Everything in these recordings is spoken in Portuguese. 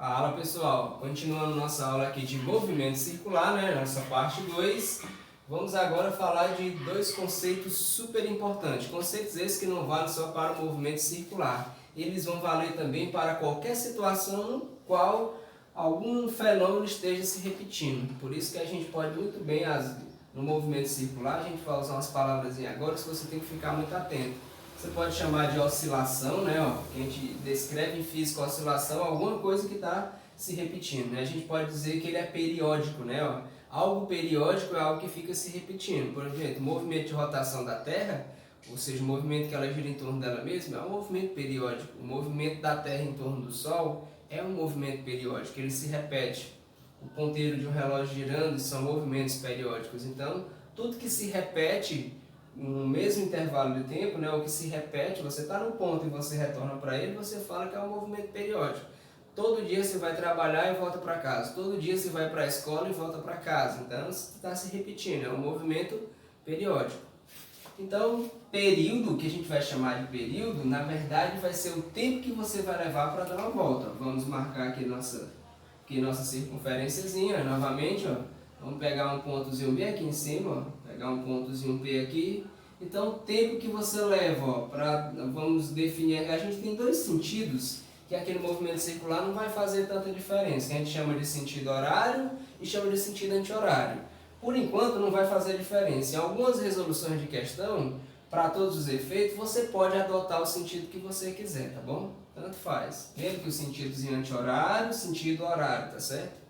Fala pessoal, continuando nossa aula aqui de movimento circular, né? Nossa parte 2. Vamos agora falar de dois conceitos super importantes. Conceitos esses que não valem só para o movimento circular. Eles vão valer também para qualquer situação no qual algum fenômeno esteja se repetindo. Por isso que a gente pode muito bem, no movimento circular, a gente vai usar umas palavras agora que você tem que ficar muito atento. Você pode chamar de oscilação, né? Que a gente descreve em física oscilação, alguma coisa que está se repetindo, né? A gente pode dizer que ele é periódico, né? Algo periódico é algo que fica se repetindo. Por exemplo, o movimento de rotação da Terra, ou seja, o movimento que ela gira em torno dela mesma, é um movimento periódico. O movimento da Terra em torno do Sol é um movimento periódico, ele se repete. O ponteiro de um relógio girando são movimentos periódicos. Então, tudo que se repete no mesmo intervalo de tempo, né, o que se repete, você está no ponto e você retorna para ele, você fala que é um movimento periódico. Todo dia você vai trabalhar e volta para casa. Todo dia você vai para a escola e volta para casa. Então, está se repetindo, é um movimento periódico. Então, período, que a gente vai chamar de período, na verdade vai ser o tempo que você vai levar para dar uma volta. Vamos marcar aqui nossa circunferênciazinha, novamente, ó. Vamos pegar um pontozinho B aqui em cima, ó. Pegar um pontozinho P aqui. Então, o tempo que você leva, ó, vamos definir, a gente tem dois sentidos, que aquele movimento circular não vai fazer tanta diferença, que a gente chama de sentido horário e chama de sentido anti-horário. Por enquanto não vai fazer diferença. Em algumas resoluções de questão, para todos os efeitos, você pode adotar o sentido que você quiser, tá bom? Tanto faz. Lembra que o sentidozinho anti-horário, sentido horário, tá certo?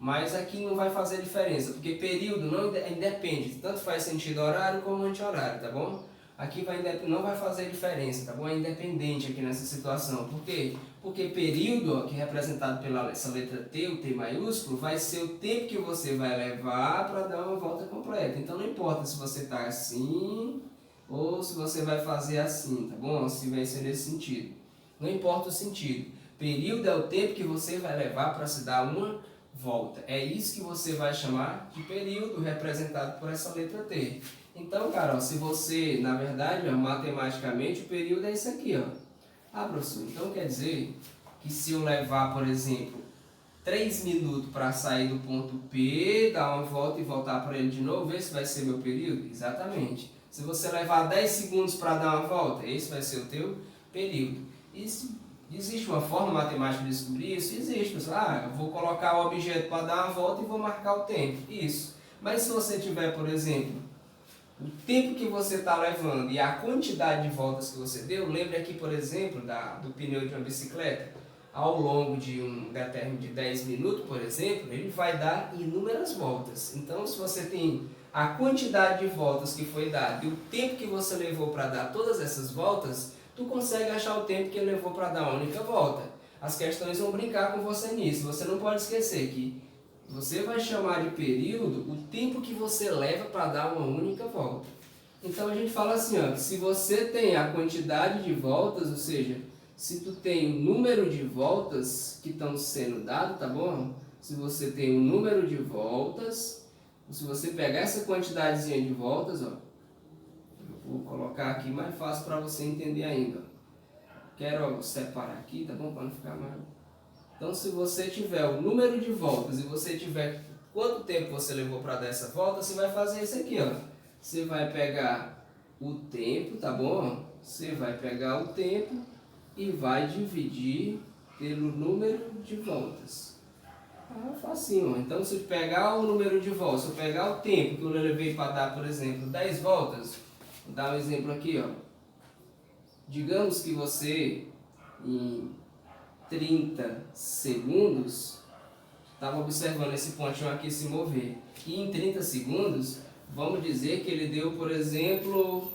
Mas aqui não vai fazer diferença, porque período não independe, tanto faz sentido horário como anti-horário, tá bom? Aqui não vai fazer diferença, tá bom? É independente aqui nessa situação. Por quê? Porque período, ó, que é representado pela essa letra T, o T maiúsculo, vai ser o tempo que você vai levar para dar uma volta completa. Então não importa se você está assim ou se você vai fazer assim, tá bom? Se vai ser nesse sentido. Não importa o sentido. Período é o tempo que você vai levar para se dar uma volta. É isso que você vai chamar de período, representado por essa letra T. Então, Carol, se você, na verdade, ó, matematicamente, o período é isso aqui, ó. Ah, professor, então quer dizer que se eu levar, por exemplo, 3 minutos para sair do ponto P, dar uma volta e voltar para ele de novo, esse vai ser meu período? Exatamente. Se você levar 10 segundos para dar uma volta, esse vai ser o teu período. Existe uma forma matemática de descobrir isso? Existe, pessoal. Eu vou colocar o objeto para dar uma volta e vou marcar o tempo. Isso. Mas se você tiver, por exemplo, o tempo que você está levando e a quantidade de voltas que você deu, lembre aqui, por exemplo, do pneu de uma bicicleta. Ao longo de um determinado de 10 minutos, por exemplo, ele vai dar inúmeras voltas. Então, se você tem a quantidade de voltas que foi dada e o tempo que você levou para dar todas essas voltas, tu consegue achar o tempo que ele levou para dar uma única volta. As questões vão brincar com você nisso. Você não pode esquecer que você vai chamar de período o tempo que você leva para dar uma única volta. Então a gente fala assim, ó, que se você tem a quantidade de voltas, ou seja, se tu tem o número de voltas que estão sendo dados, tá bom? Se você tem o número de voltas, se você pegar essa quantidadezinha de voltas, ó, vou colocar aqui mais fácil para você entender ainda. Quero separar aqui, tá bom? Para não ficar mais... Então, se você tiver o número de voltas e você tiver quanto tempo você levou para dar essa volta, você vai fazer isso aqui, ó. Você vai pegar o tempo, tá bom? Você vai pegar o tempo e vai dividir pelo número de voltas. Ah, facinho. Então, se eu pegar o número de voltas, se eu pegar o tempo que eu levei para dar, por exemplo, 10 voltas, vou dar um exemplo aqui, ó. Digamos que você, em 30 segundos, estava observando esse pontinho aqui se mover. E em 30 segundos, vamos dizer que ele deu, por exemplo,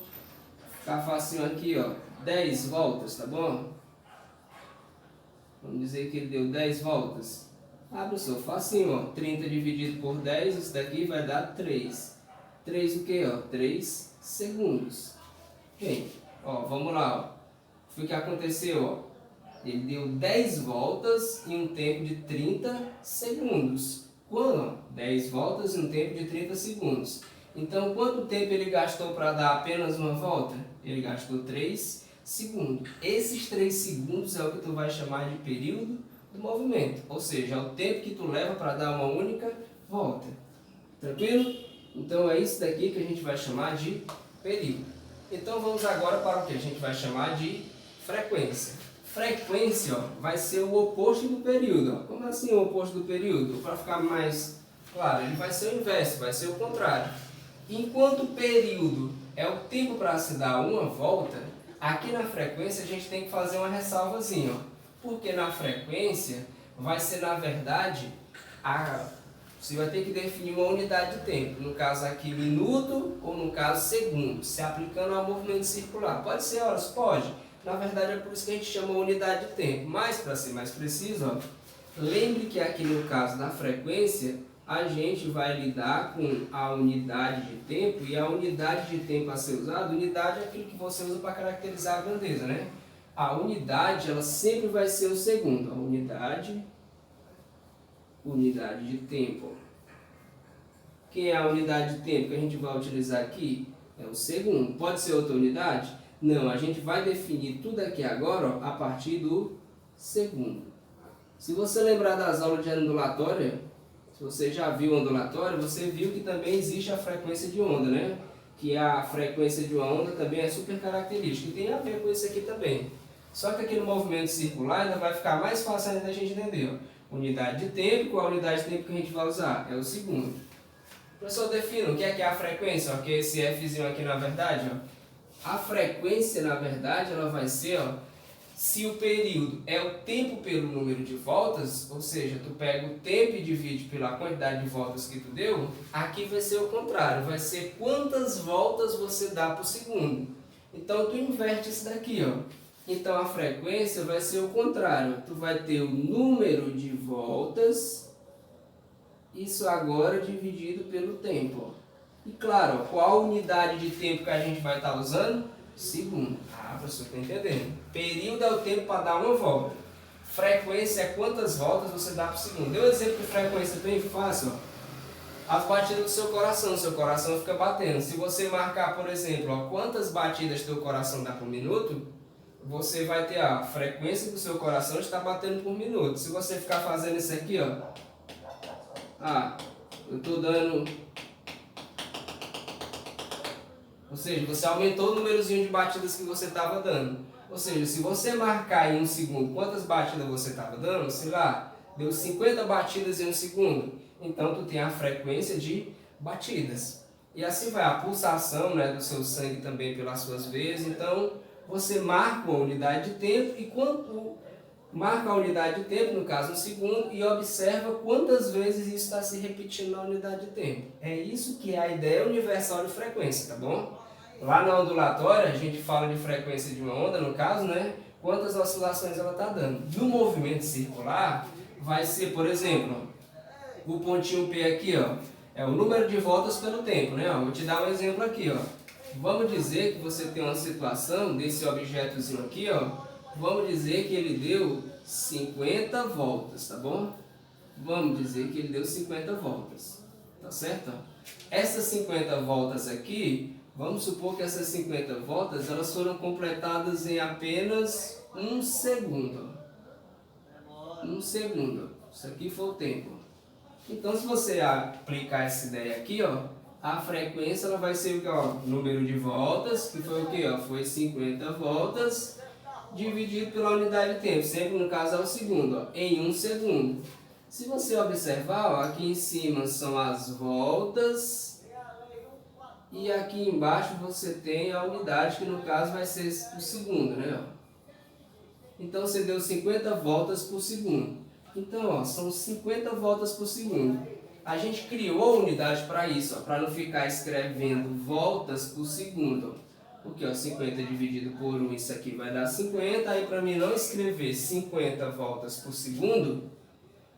ficar facinho aqui, ó, 10 voltas, tá bom? Vamos dizer que ele deu 10 voltas. Ah, professor, facinho, ó, 30 dividido por 10, isso daqui vai dar 3. 3 o que, ó? 3 segundos. Bem, ó, vamos lá, ó. Foi o que aconteceu, ó. Ele deu 10 voltas em um tempo de 30 segundos. Quando? 10 voltas em um tempo de 30 segundos. Então, quanto tempo ele gastou para dar apenas uma volta? Ele gastou 3 segundos. Esses 3 segundos é o que tu vai chamar de período do movimento, ou seja, é o tempo que tu leva para dar uma única volta. Tranquilo? Então é isso daqui que a gente vai chamar de período. Então vamos agora para o que a gente vai chamar de frequência. Frequência, ó, vai ser o oposto do período. Ó. Como assim o oposto do período? Para ficar mais claro, ele vai ser o inverso, vai ser o contrário. Enquanto o período é o tempo para se dar uma volta, aqui na frequência a gente tem que fazer uma ressalvazinha. Ó. Porque na frequência vai ser, na verdade, você vai ter que definir uma unidade de tempo. No caso aqui, minuto ou no caso, segundo, se aplicando ao movimento circular. Pode ser horas? Pode. Na verdade, é por isso que a gente chama unidade de tempo. Mas, para ser mais preciso, ó, lembre que aqui no caso da frequência, a gente vai lidar com a unidade de tempo, e a unidade de tempo a ser usada, unidade é aquilo que você usa para caracterizar a grandeza, né? A unidade, ela sempre vai ser o segundo. A unidade de tempo. Que é a unidade de tempo que a gente vai utilizar aqui? É o segundo. Pode ser outra unidade? Não, a gente vai definir tudo aqui agora, ó, a partir do segundo. Se você lembrar das aulas de ondulatória, se você já viu ondulatória, você viu que também existe a frequência de onda, né? Que a frequência de uma onda também é super característica. E tem a ver com isso aqui também. Só que aqui no movimento circular ainda vai ficar mais fácil ainda a gente entender. Ó. Unidade de tempo, qual a unidade de tempo que a gente vai usar? É o segundo. Professor, defina o que é a frequência, ó, que é esse Fzinho aqui na verdade. Ó. A frequência, na verdade, ela vai ser, ó, se o período é o tempo pelo número de voltas, ou seja, tu pega o tempo e divide pela quantidade de voltas que tu deu, aqui vai ser o contrário, vai ser quantas voltas você dá por segundo. Então tu inverte isso daqui, ó. Então a frequência vai ser o contrário, tu vai ter o número de voltas, isso agora dividido pelo tempo. Ó. E claro, ó, qual unidade de tempo que a gente vai estar usando? Segundo. Ah, professor, está entendendo. Período é o tempo para dar uma volta. Frequência é quantas voltas você dá por segundo. Deu um exemplo de frequência bem fácil. Ó. As batidas do seu coração fica batendo. Se você marcar, por exemplo, ó, quantas batidas teu coração dá por minuto, você vai ter a frequência do seu coração está batendo por minuto. Se você ficar fazendo isso aqui, ó, eu estou dando... Ou seja, você aumentou o númerozinho de batidas que você estava dando. Ou seja, se você marcar em um segundo quantas batidas você estava dando, sei lá, deu 50 batidas em um segundo. Então, tu tem a frequência de batidas. E assim vai a pulsação, né, do seu sangue também pelas suas veias. Então, você marca uma unidade de tempo e quando marca a unidade de tempo, no caso um segundo, e observa quantas vezes isso está se repetindo na unidade de tempo. É isso que é a ideia universal de frequência, tá bom? Lá na ondulatória, a gente fala de frequência de uma onda, no caso, né? Quantas oscilações ela está dando. No movimento circular, vai ser, por exemplo, o pontinho P aqui, ó, é o número de voltas pelo tempo, né? Ó, vou te dar um exemplo aqui, ó. Vamos dizer que você tem uma situação desse objetozinho aqui, ó. Vamos dizer que ele deu 50 voltas, tá bom? Vamos dizer que ele deu 50 voltas, tá certo? Essas 50 voltas aqui, vamos supor que essas 50 voltas, elas foram completadas em apenas um segundo. Um segundo. Isso aqui foi o tempo. Então, se você aplicar essa ideia aqui, ó, a frequência ela vai ser o número de voltas, que foi o que? Foi 50 voltas dividido pela unidade de tempo, sempre no caso é o segundo, ó, em um segundo. Se você observar, ó, aqui em cima são as voltas e aqui embaixo você tem a unidade, que no caso vai ser o segundo, né? Então você deu 50 voltas por segundo. Então, ó, são 50 voltas por segundo. A gente criou a unidade para isso, para não ficar escrevendo voltas por segundo. Porque ó, 50 dividido por 1, isso aqui vai dar 50. Aí para mim não escrever 50 voltas por segundo,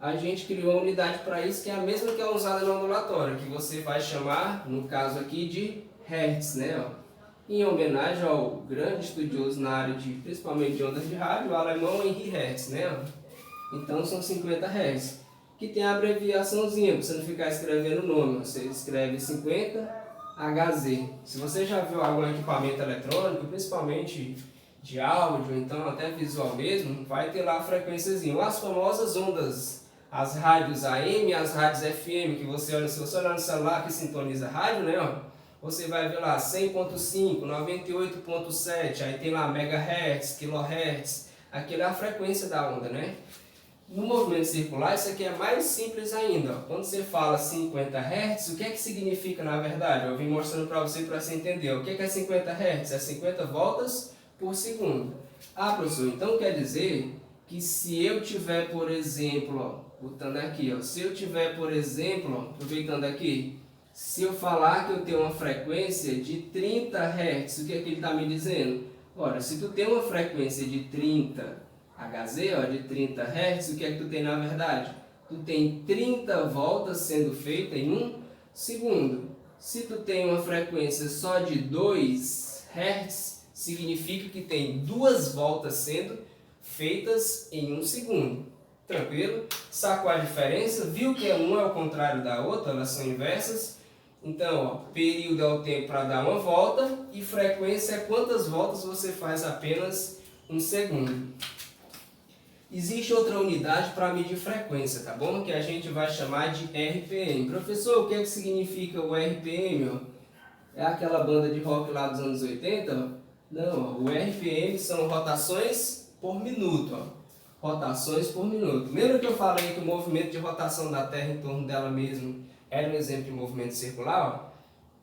a gente criou uma unidade para isso, que é a mesma que é usada na ondulatória, que você vai chamar, no caso aqui, de Hertz, né? Ó. Em homenagem ao grande estudioso na área de, principalmente de ondas de rádio, o alemão Henri Hertz, né? Ó. Então são 50 Hertz, que tem a abreviaçãozinha, para você não ficar escrevendo o nome. Você escreve 50 HZ. Se você já viu algum equipamento eletrônico, principalmente de áudio, então até visual mesmo, vai ter lá a frequênciazinha. As famosas ondas, as rádios AM e as rádios FM, que você olha, se você olhar no celular que sintoniza rádio, né, ó, você vai ver lá 100.5, 98.7, aí tem lá megahertz, kilohertz, aquilo é a frequência da onda, né? No movimento circular, isso aqui é mais simples ainda. Ó. Quando você fala 50 Hz, o que é que significa na verdade? Eu vim mostrando para você entender. O que é 50 Hz? É 50 voltas por segundo. Ah, professor, então quer dizer que se eu tiver, por exemplo, ó, botando aqui, ó, se eu tiver, por exemplo, ó, aproveitando aqui, se eu falar que eu tenho uma frequência de 30 Hz, o que é que ele está me dizendo? Ora, se tu tem uma frequência de 30 Hz, ó, de 30 Hz, o que é que tu tem na verdade? Tu tem 30 voltas sendo feitas em 1 segundo. Se tu tem uma frequência só de 2 Hz, significa que tem 2 voltas sendo feitas em 1 segundo. Tranquilo? Sacou a diferença? Viu que um é o contrário da outra, elas são inversas? Então, ó, período é o tempo para dar uma volta e frequência é quantas voltas você faz apenas 1 segundo. Existe outra unidade para medir frequência, tá bom? Que a gente vai chamar de RPM. Professor, o que é que significa o RPM? Ó? É aquela banda de rock lá dos anos 80? Ó? Não, ó, o RPM são rotações por minuto. Ó. Rotações por minuto. Lembra que eu falei que o movimento de rotação da Terra em torno dela mesmo era um exemplo de movimento circular?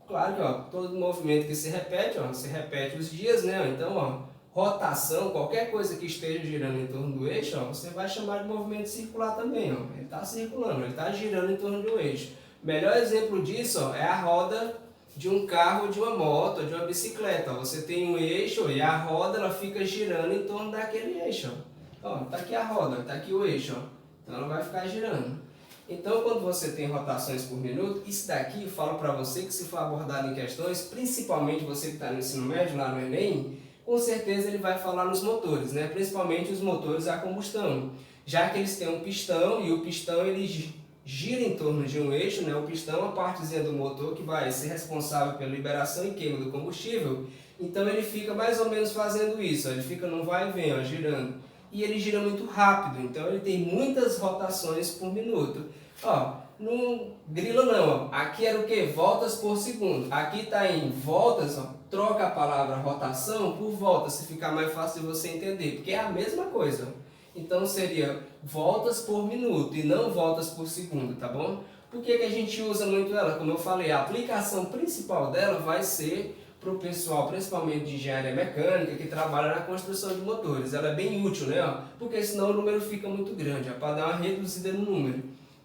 Ó? Claro que ó, todo movimento que se repete os dias, né? Então, ó, rotação, qualquer coisa que esteja girando em torno do eixo, ó, você vai chamar de movimento circular também. Ó. Ele está circulando, ele está girando em torno do eixo. O melhor exemplo disso ó, é a roda de um carro, de uma moto, de uma bicicleta. Ó. Você tem um eixo e a roda ela fica girando em torno daquele eixo. Ó. Tá aqui a roda, tá aqui o eixo. Ó. Então ela vai ficar girando. Então, quando você tem rotações por minuto, isso daqui eu falo para você que se for abordado em questões, principalmente você que está no ensino médio, lá no Enem, com certeza ele vai falar nos motores, né? Principalmente os motores a combustão, já que eles têm um pistão e o pistão ele gira em torno de um eixo, né? O pistão é uma partezinha do motor que vai ser responsável pela liberação e queima do combustível, então ele fica mais ou menos fazendo isso, ó. Ele fica no vai e vem, ó, girando, e ele gira muito rápido, então ele tem muitas rotações por minuto. Ó, não grila não, ó. Aqui era o que? Voltas por segundo, aqui está em voltas, ó. Troca a palavra rotação por volta, se ficar mais fácil de você entender, porque é a mesma coisa. Então seria voltas por minuto e não voltas por segundo, tá bom? Por que a gente usa muito ela? Como eu falei, a aplicação principal dela vai ser para o pessoal, principalmente de engenharia mecânica, que trabalha na construção de motores. Ela é bem útil, né? Porque senão o número fica muito grande, é para dar uma reduzida no número.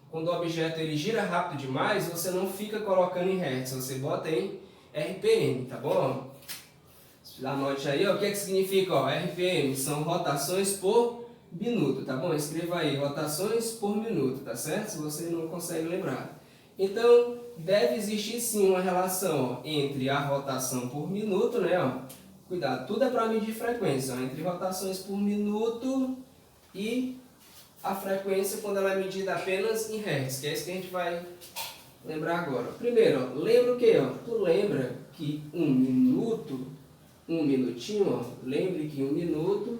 Quando o objeto ele gira rápido demais, você não fica colocando em Hertz, você bota em RPM, tá bom? Anote aí, ó, o que é que significa, ó, RPM? São rotações por minuto, tá bom? Escreva aí, rotações por minuto, tá certo? Se você não consegue lembrar. Então, deve existir sim uma relação ó, entre a rotação por minuto, né? Ó, cuidado, tudo é para medir frequência, ó, entre rotações por minuto e a frequência quando ela é medida apenas em Hertz, que é isso que a gente vai lembrar agora. Primeiro, ó, lembra o que? Tu lembra que um minutinho, ó, lembre que 1 minuto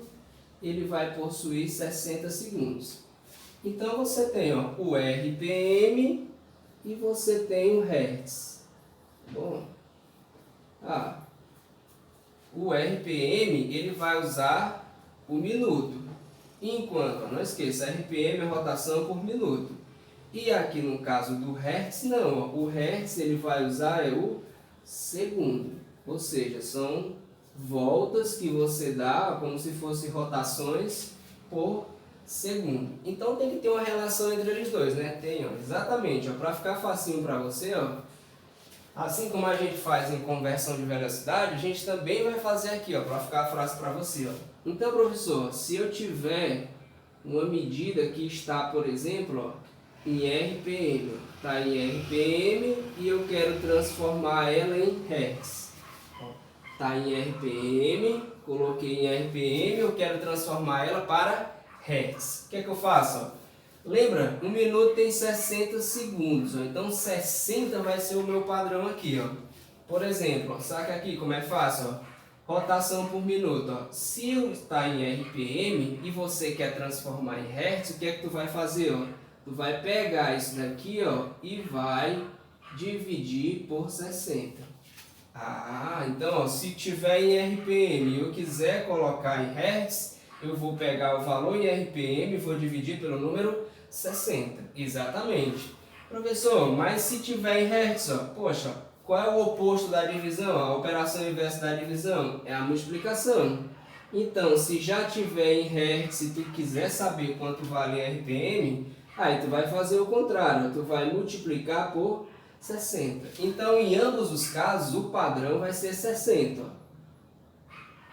ele vai possuir 60 segundos. Então você tem ó, o RPM e você tem o Hertz. Bom, o RPM ele vai usar o minuto. Enquanto, não esqueça, RPM é rotação por minuto. E aqui no caso do Hertz, não. Ó, o Hertz ele vai usar o segundo. Ou seja, são voltas que você dá como se fossem rotações por segundo. Então tem que ter uma relação entre eles dois, né? Tem, ó, exatamente. Para ficar facinho para você, ó, assim como a gente faz em conversão de velocidade, a gente também vai fazer aqui, para ficar fácil para você. Ó. Então, professor, se eu tiver uma medida que está, por exemplo, ó, em RPM, está em RPM e eu quero transformar ela em Hertz. Está em RPM, coloquei em RPM, eu quero transformar ela para Hertz. O que é que eu faço? Ó? Lembra? 1 minuto tem 60 segundos, ó. Então 60 vai ser o meu padrão aqui. Ó. Por exemplo, ó, saca aqui como é fácil. Ó. Rotação por minuto. Ó. Se está em RPM e você quer transformar em Hertz, o que é que tu vai fazer? Ó? Tu vai pegar isso daqui, ó, e vai dividir por 60. Então, ó, se tiver em RPM e eu quiser colocar em Hertz, eu vou pegar o valor em RPM e vou dividir pelo número 60. Exatamente. Professor, mas se tiver em Hertz, ó, poxa, qual é o oposto da divisão? A operação inversa da divisão é a multiplicação. Então, se já tiver em Hertz e tu quiser saber quanto vale em RPM, aí tu vai fazer o contrário, tu vai multiplicar por 60. Então, em ambos os casos, o padrão vai ser 60.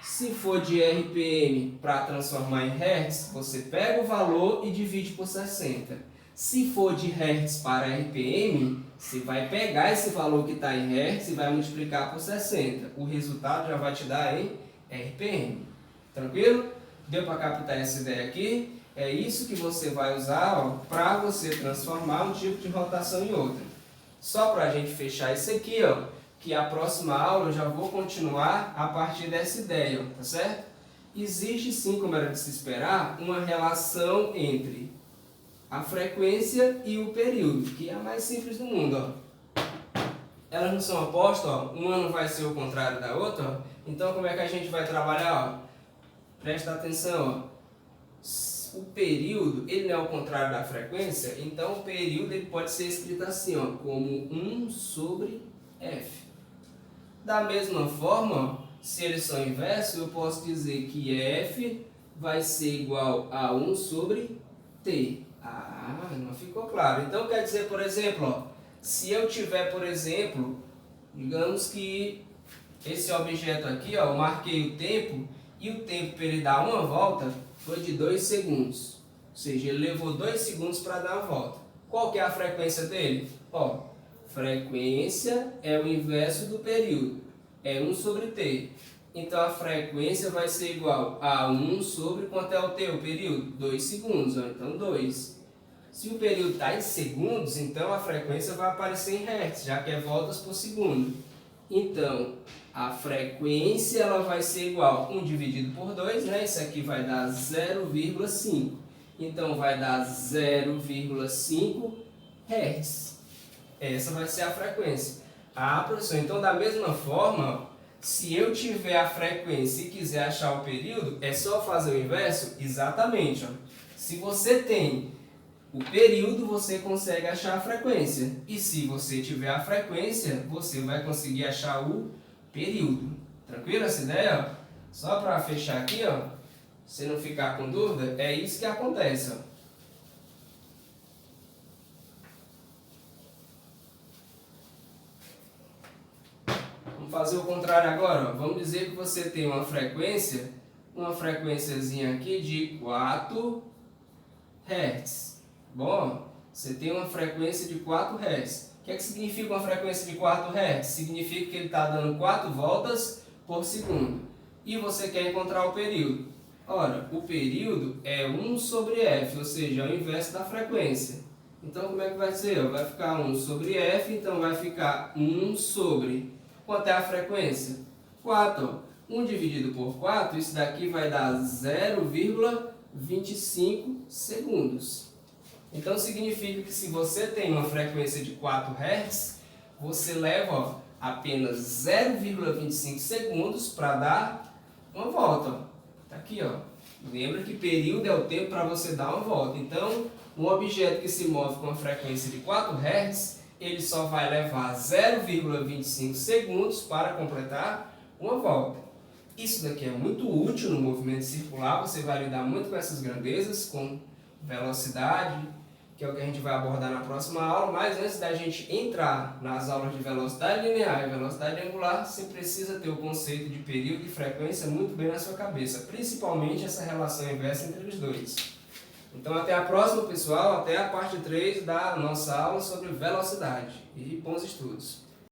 Se for de RPM para transformar em Hertz, você pega o valor e divide por 60. Se for de Hertz para RPM, você vai pegar esse valor que está em Hertz e vai multiplicar por 60. O resultado já vai te dar em RPM. Tranquilo? Deu para captar essa ideia aqui? É isso que você vai usar para você transformar um tipo de rotação em outro. Só para a gente fechar isso aqui, ó, que a próxima aula eu já vou continuar a partir dessa ideia, tá certo? Existe sim, como era de se esperar, uma relação entre a frequência e o período, que é a mais simples do mundo, ó. Elas não são opostas, ó. Uma não vai ser o contrário da outra, ó. Então como é que a gente vai trabalhar, ó? Presta atenção, ó. O período, ele não é o contrário da frequência, então o período ele pode ser escrito assim, ó, como 1 sobre F. Da mesma forma, ó, se eles são inversos, eu posso dizer que F vai ser igual a 1 sobre T. Não ficou claro. Então quer dizer, por exemplo, ó, se eu tiver, por exemplo, digamos que esse objeto aqui, ó, eu marquei o tempo, e o tempo para ele dar uma volta foi de 2 segundos. Ou seja, ele levou 2 segundos para dar a volta. Qual que é a frequência dele? Ó, frequência é o inverso do período. É 1 sobre t. Então a frequência vai ser igual a 1 sobre quanto é o t, o período? 2 segundos. Ó, então 2. Se o período está em segundos, então a frequência vai aparecer em hertz, já que é voltas por segundo. Então, a frequência ela vai ser igual a 1 dividido por 2, né? Isso aqui vai dar 0,5. Então, vai dar 0,5 Hz. Essa vai ser a frequência. Professor, então da mesma forma, se eu tiver a frequência e quiser achar o período, é só fazer o inverso? Exatamente. Ó. Se você tem o período, você consegue achar a frequência. E se você tiver a frequência, você vai conseguir achar o período. Tranquilo essa ideia? Ó? Só para fechar aqui, ó, se não ficar com dúvida, é isso que acontece. Ó. Vamos fazer o contrário agora. Ó. Vamos dizer que você tem uma frequênciazinha aqui de 4 Hz. Bom, você tem uma frequência de 4 Hz. O que é que significa uma frequência de 4 Hz? Significa que ele está dando 4 voltas por segundo. E você quer encontrar o período. Ora, o período é 1 sobre F, ou seja, é o inverso da frequência. Então, como é que vai ser? Vai ficar 1 sobre F, então vai ficar 1 sobre... Quanto é a frequência? 4. 1 dividido por 4, isso daqui vai dar 0,25 segundos. Então, significa que se você tem uma frequência de 4 Hz, você leva apenas 0,25 segundos para dar uma volta. Está aqui, ó. Lembra que período é o tempo para você dar uma volta. Então, um objeto que se move com uma frequência de 4 Hz, ele só vai levar 0,25 segundos para completar uma volta. Isso daqui é muito útil no movimento circular, você vai lidar muito com essas grandezas, com velocidade, que é o que a gente vai abordar na próxima aula, mas antes da gente entrar nas aulas de velocidade linear e velocidade angular, você precisa ter o conceito de período e frequência muito bem na sua cabeça, principalmente essa relação inversa entre os dois. Então até a próxima, pessoal, até a parte 3 da nossa aula sobre velocidade e bons estudos.